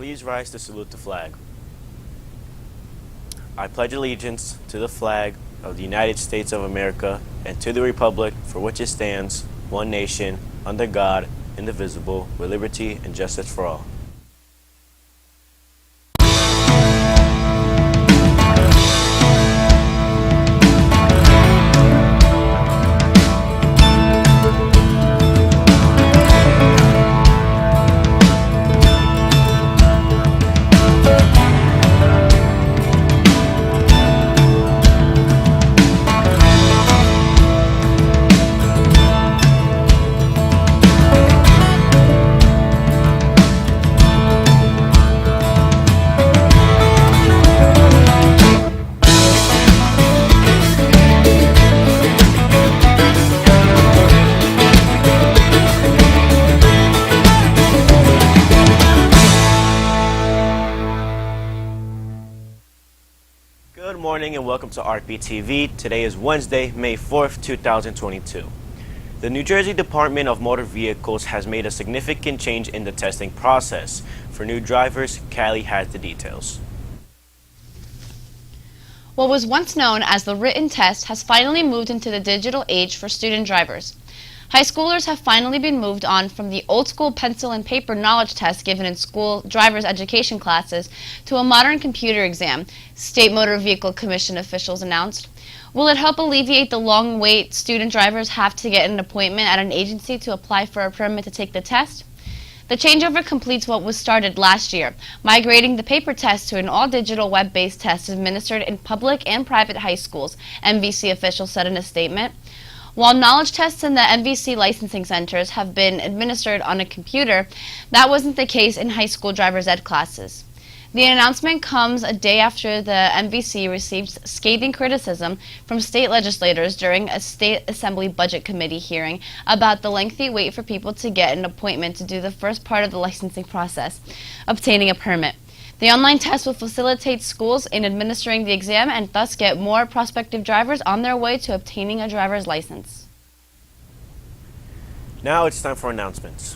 Please rise to salute the flag. I pledge allegiance to the flag of the United States of America and to the republic for which it stands, one nation, under God, indivisible, with liberty and justice for all. Good morning and welcome to RPtv. Today is Wednesday, May 4th, 2022. The New Jersey Department of Motor Vehicles has made a significant change in the testing process. For new drivers, Callie has the details. What was once known as the written test has finally moved into the digital age for student drivers. High schoolers have finally been moved on from the old-school pencil and paper knowledge test given in school driver's education classes to a modern computer exam, State Motor Vehicle Commission officials announced. Will it help alleviate the long wait student drivers have to get an appointment at an agency to apply for a permit to take the test? The changeover completes what was started last year, migrating the paper test to an all-digital web-based test administered in public and private high schools, MVC officials said in a statement. While knowledge tests in the MVC licensing centers have been administered on a computer, that wasn't the case in high school driver's ed classes. The announcement comes a day after the MVC received scathing criticism from state legislators during a state assembly budget committee hearing about the lengthy wait for people to get an appointment to do the first part of the licensing process, obtaining a permit. The online test will facilitate schools in administering the exam and thus get more prospective drivers on their way to obtaining a driver's license. Now it's time for announcements.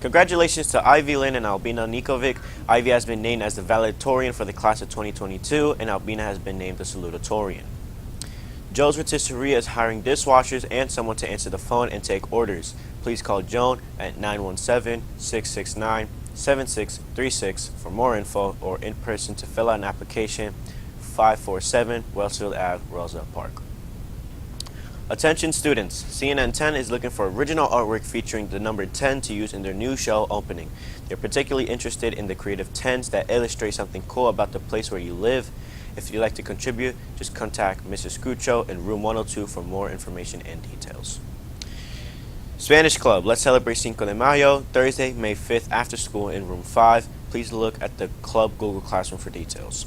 Congratulations to Ivy Lynn and Albina Nikovic. Ivy has been named as the valedictorian for the class of 2022, and Albina has been named the salutatorian. Joe's Rotisserie is hiring dishwashers and someone to answer the phone and take orders. Please call Joan at 917-669-7636 for more info, or in person to fill out an application, 547 Westfield Ave, Roselle Park. Attention students, CNN 10 is looking for original artwork featuring the number 10 to use in their new show opening. They're particularly interested in the creative 10s that illustrate something cool about the place where you live. If you'd like to contribute, just contact Mrs. Scucho in room 102 for more information and details. Spanish Club, let's celebrate Cinco de Mayo, Thursday, May 5th after school in room 5. Please look at the club Google Classroom for details.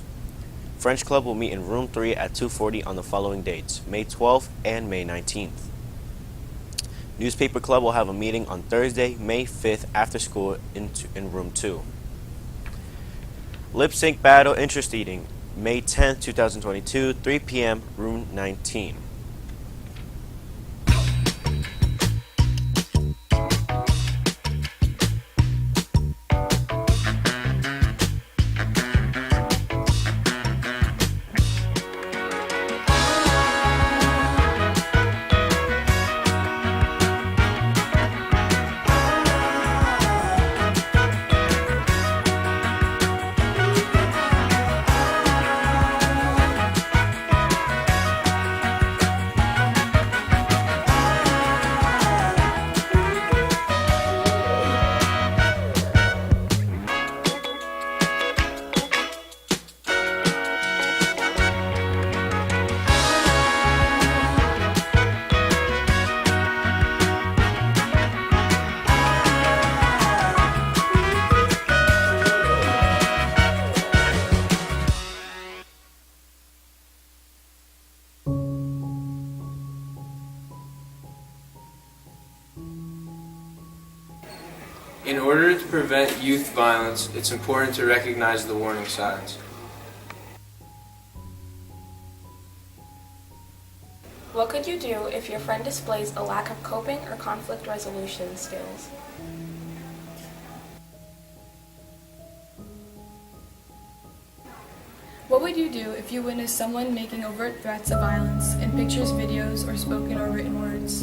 French Club will meet in room 3 at 2:40 on the following dates, May 12th and May 19th. Newspaper Club will have a meeting on Thursday, May 5th after school in room 2. Lip Sync Battle Interest Eating, May 10th, 2022, 3 p.m., room 19. In order to prevent youth violence, it's important to recognize the warning signs. What could you do if your friend displays a lack of coping or conflict resolution skills? What would you do if you witnessed someone making overt threats of violence in pictures, videos, or spoken or written words?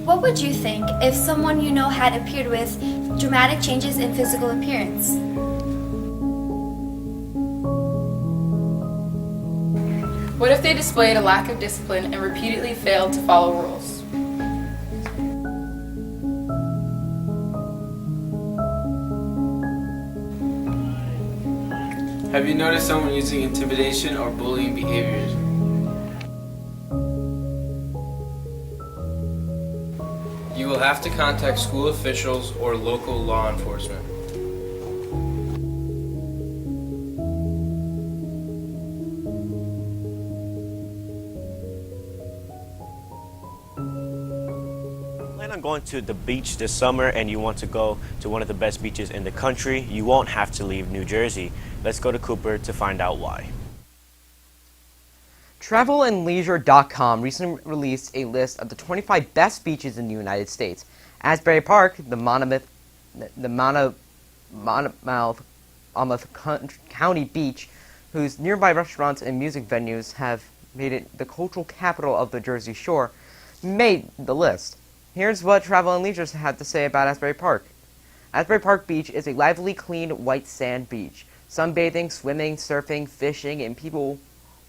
What would you think if someone you know had appeared with dramatic changes in physical appearance? What if they displayed a lack of discipline and repeatedly failed to follow rules? Have you noticed someone using intimidation or bullying behaviors? You will have to contact school officials or local law enforcement. Plan on going to the beach this summer and you want to go to one of the best beaches in the country, you won't have to leave New Jersey. Let's go to Cooper to find out why. TravelandLeisure.com recently released a list of the 25 best beaches in the United States. Asbury Park, the Monmouth County beach, whose nearby restaurants and music venues have made it the cultural capital of the Jersey Shore, made the list. Here's what Travel and Leisure had to say about Asbury Park. Asbury Park Beach is a lively, clean, white sand beach. Sunbathing, swimming, surfing, fishing, and people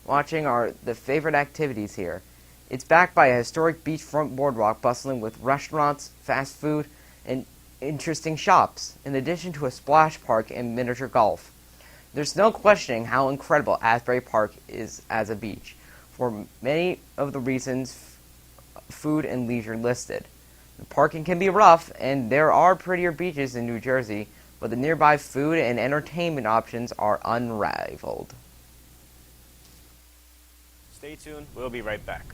watching are the favorite activities here. It's backed by a historic beachfront boardwalk bustling with restaurants, fast food, and interesting shops, in addition to a splash park and miniature golf. There's no questioning how incredible Asbury Park is as a beach, for many of the reasons food and leisure listed. The parking can be rough, and there are prettier beaches in New Jersey, but the nearby food and entertainment options are unrivaled. Stay tuned, we'll be right back.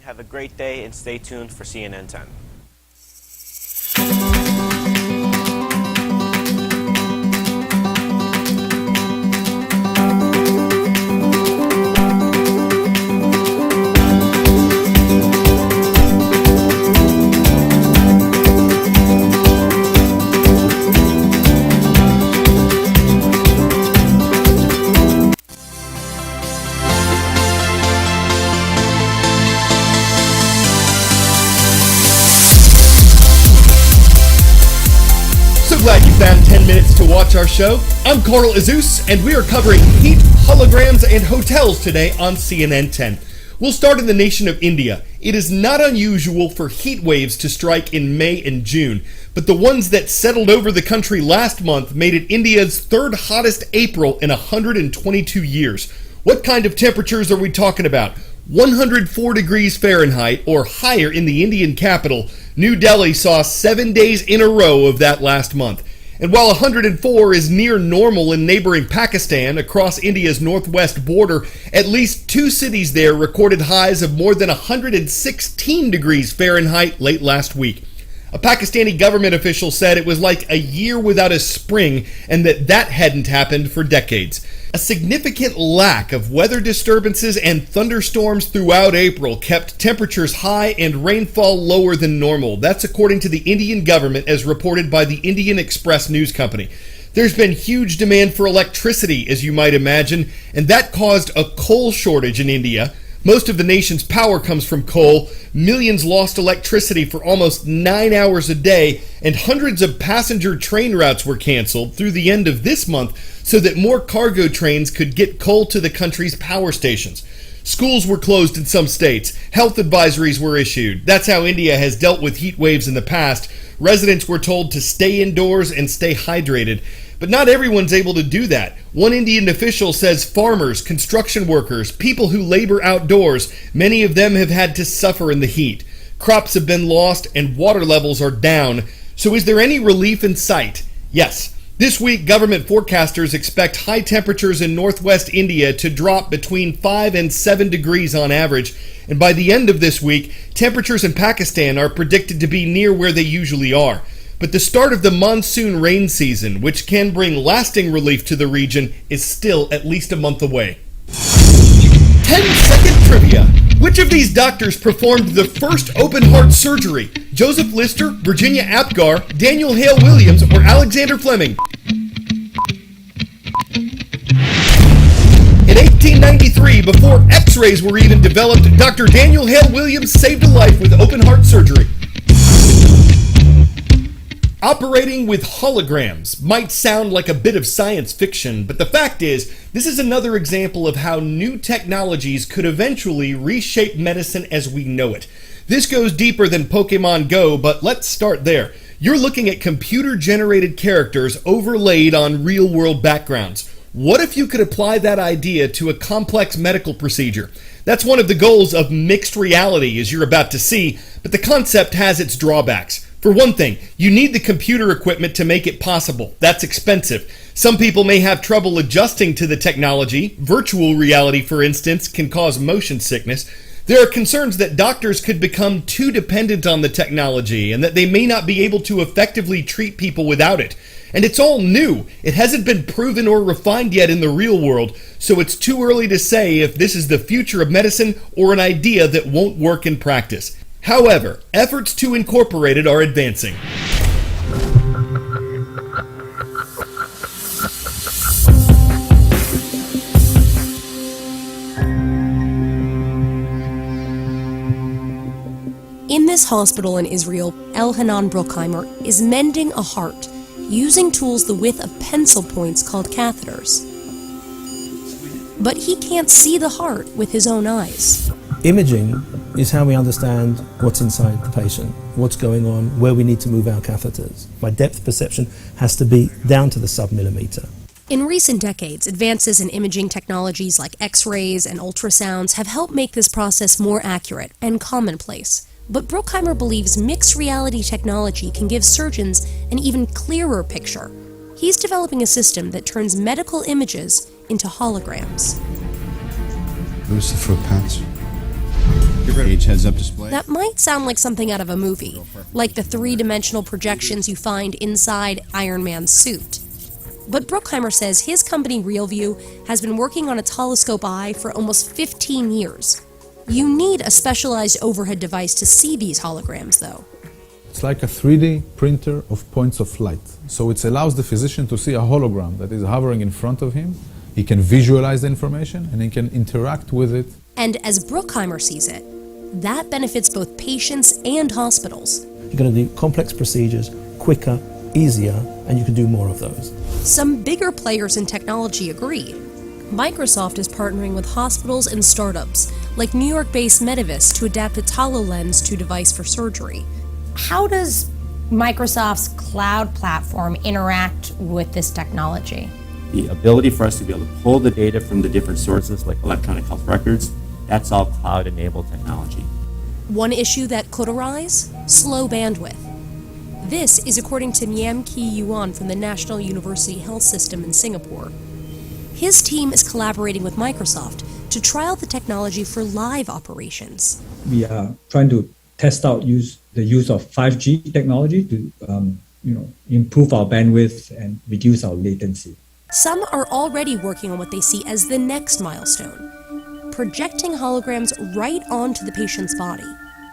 Have a great day and stay tuned for CNN 10. Glad you found 10 minutes to watch our show. I'm Carl Azus, and we are covering heat, holograms, and hotels today on CNN 10. We'll start in the nation of India. It is not unusual for heat waves to strike in May and June, but the ones that settled over the country last month made it India's third hottest April in 122 years. What kind of temperatures are we talking about? 104 degrees Fahrenheit or higher in the Indian capital. New Delhi saw 7 days in a row of that last month. And while 104 is near normal in neighboring Pakistan across India's northwest border, at least 2 cities there recorded highs of more than 116 degrees Fahrenheit late last week. A Pakistani government official said it was like a year without a spring and that hadn't happened for decades. A significant lack of weather disturbances and thunderstorms throughout April kept temperatures high and rainfall lower than normal. That's according to the Indian government as reported by the Indian Express news company. There's been huge demand for electricity, as you might imagine, and that caused a coal shortage in India. Most of the nation's power comes from coal. Millions lost electricity for almost 9 hours a day, and hundreds of passenger train routes were canceled through the end of this month so that more cargo trains could get coal to the country's power stations. Schools were closed in some states. Health advisories were issued. That's how India has dealt with heat waves in the past. Residents were told to stay indoors and stay hydrated. But not everyone's able to do that. One Indian official says farmers, construction workers, people who labor outdoors, many of them have had to suffer in the heat. Crops have been lost and water levels are down. So is there any relief in sight? Yes. This week, government forecasters expect high temperatures in northwest India to drop between 5 and 7 degrees on average. And by the end of this week, temperatures in Pakistan are predicted to be near where they usually are. But the start of the monsoon rain season, which can bring lasting relief to the region, is still at least a month away. 10-second trivia. Which of these doctors performed the first open-heart surgery? Joseph Lister, Virginia Apgar, Daniel Hale Williams, or Alexander Fleming? In 1893, before X-rays were even developed, Dr. Daniel Hale Williams saved a life with open-heart surgery. Operating with holograms might sound like a bit of science fiction, but the fact is, this is another example of how new technologies could eventually reshape medicine as we know it. This goes deeper than Pokemon Go, but let's start there. You're looking at computer-generated characters overlaid on real-world backgrounds. What if you could apply that idea to a complex medical procedure? That's one of the goals of mixed reality, as you're about to see, but the concept has its drawbacks. For one thing, you need the computer equipment to make it possible. That's expensive. Some people may have trouble adjusting to the technology. Virtual reality, for instance, can cause motion sickness. There are concerns that doctors could become too dependent on the technology and that they may not be able to effectively treat people without it. And it's all new. It hasn't been proven or refined yet in the real world, so it's too early to say if this is the future of medicine or an idea that won't work in practice. However, efforts to incorporate it are advancing. In this hospital in Israel, Elhanan Bruckheimer is mending a heart using tools the width of pencil points called catheters. But he can't see the heart with his own eyes. Imaging is how we understand what's inside the patient, what's going on, where we need to move our catheters. My depth perception has to be down to the sub-millimeter. In recent decades, advances in imaging technologies like X-rays and ultrasounds have helped make this process more accurate and commonplace. But Bruckheimer believes mixed reality technology can give surgeons an even clearer picture. He's developing a system that turns medical images into holograms. Lucifer Pants. Page heads-up display. That might sound like something out of a movie, like the three-dimensional projections you find inside Iron Man's suit. But Bruckheimer says his company RealView has been working on a telescope eye for almost 15 years. You need a specialized overhead device to see these holograms, though. It's like a 3D printer of points of light. So it allows the physician to see a hologram that is hovering in front of him. He can visualize the information and he can interact with it. And as Bruckheimer sees it, that benefits both patients and hospitals. You're going to do complex procedures quicker, easier, and you can do more of those. Some bigger players in technology agree. Microsoft is partnering with hospitals and startups, like New York-based Medivis, to adapt a HoloLens 2 device for surgery. How does Microsoft's cloud platform interact with this technology? The ability for us to be able to pull the data from the different sources, like electronic health records, that's all cloud-enabled technology. One issue that could arise? Slow bandwidth. This is according to Nyam Ki Yuan from the National University Health System in Singapore. His team is collaborating with Microsoft to trial the technology for live operations. We are trying to test out the use of 5G technology to improve our bandwidth and reduce our latency. Some are already working on what they see as the next milestone, projecting holograms right onto the patient's body.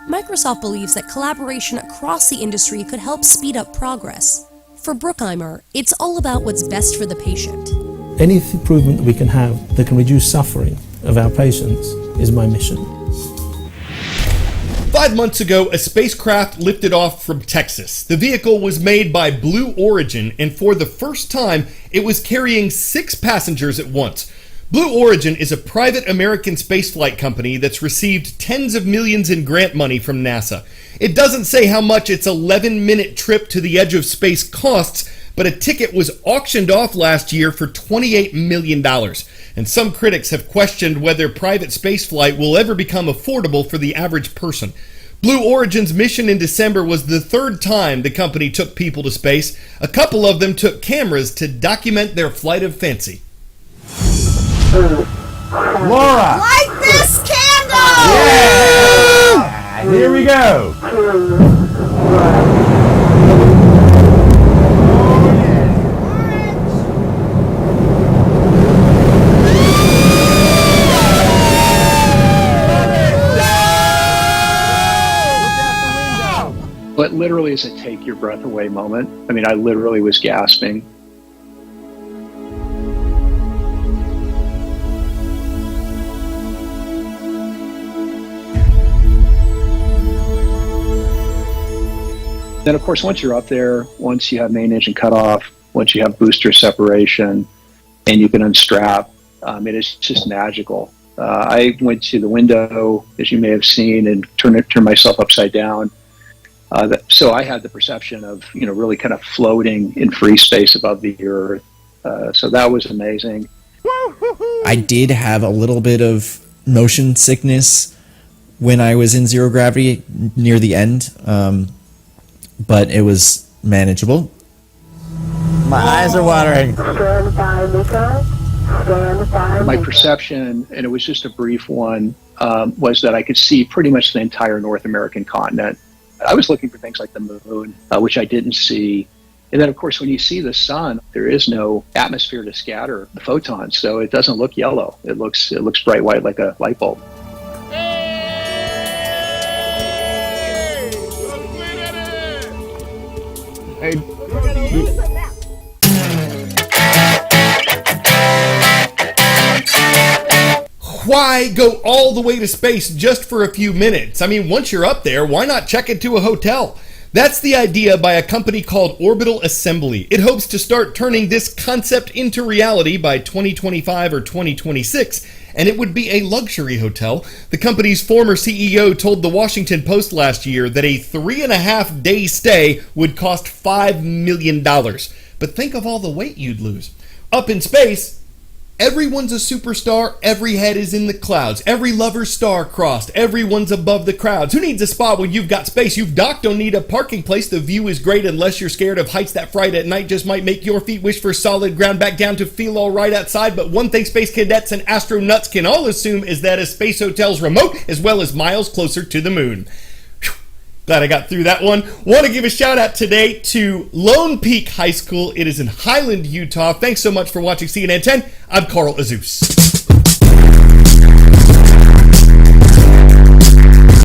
Microsoft believes that collaboration across the industry could help speed up progress. For Bruckheimer, it's all about what's best for the patient. Any improvement we can have that can reduce suffering of our patients is my mission. 5 months ago, a spacecraft lifted off from Texas. The vehicle was made by Blue Origin, and for the first time, it was carrying 6 passengers at once. Blue Origin is a private American spaceflight company that's received tens of millions in grant money from NASA. It doesn't say how much its 11-minute trip to the edge of space costs, but a ticket was auctioned off last year for $28 million. And some critics have questioned whether private spaceflight will ever become affordable for the average person. Blue Origin's mission in December was the 3rd time the company took people to space. A couple of them took cameras to document their flight of fancy. Laura! Light this candle! Yeah! Here we go! It literally is a take your breath away moment. I mean, I literally was gasping. Then, of course, once you're up there, once you have main engine cutoff, once you have booster separation, and you can unstrap, it is just magical. I went to the window, as you may have seen, and turned myself upside down. So I had the perception of, really kind of floating in free space above the earth. So that was amazing. I did have a little bit of motion sickness when I was in zero gravity near the end, but it was manageable. My eyes are watering. My perception, and it was just a brief one, was that I could see pretty much the entire North American continent. I was looking for things like the moon, which I didn't see. And then, of course, when you see the sun, there is no atmosphere to scatter the photons, so it doesn't look yellow. It looks bright white like a light bulb. Why go all the way to space just for a few minutes? I mean, once you're up there, why not check into a hotel? That's the idea by a company called Orbital Assembly. It hopes to start turning this concept into reality by 2025 or 2026, and it would be a luxury hotel. The company's former CEO told the Washington Post last year that a 3.5-day stay would cost $5 million. But think of all the weight you'd lose. Up in space, everyone's a superstar, every head is in the clouds, every lover's star-crossed, everyone's above the crowds. Who needs a spa when you've got space? You've docked, don't need a parking place. The view is great unless you're scared of heights. That fright at night just might make your feet wish for solid ground back down to feel all right outside. But one thing space cadets and astronauts can all assume is that a space hotel's remote as well as miles closer to the moon. Glad I got through that one. Want to give a shout out today to Lone Peak High School. It is in Highland, Utah. Thanks so much for watching CNN 10. I'm Carl Azus.